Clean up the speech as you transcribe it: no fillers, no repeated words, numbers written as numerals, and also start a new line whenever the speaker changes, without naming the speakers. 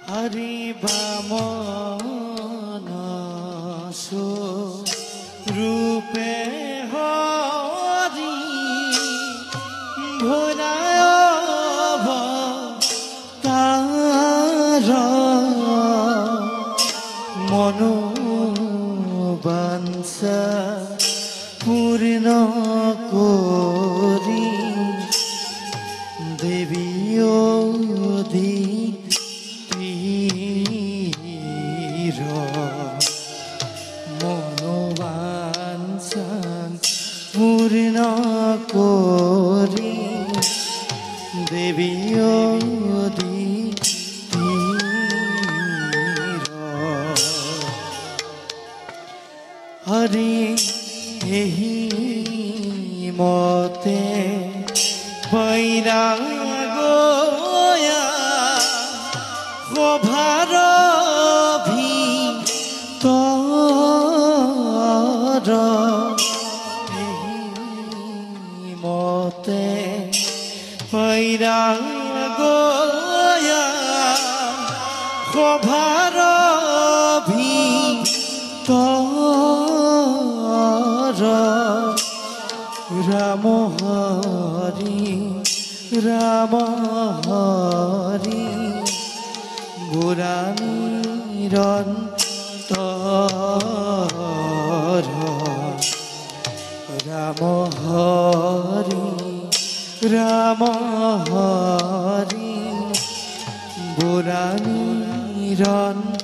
হরি বামন রূপে হরি ভোলায় তার মনোবাঞ্ছা পূর্ণ করি দেবী মনোবাঞ্ছান পূর্ণ করি দেবী হরি এহি মতে বৈরাগয়া গোভার ভিতর এহি মতে বৈরাগয়া গোভার ভিতর রাম হরি রাম হরি নিরন্তর রাম হরি রাম হরি নিরন্তর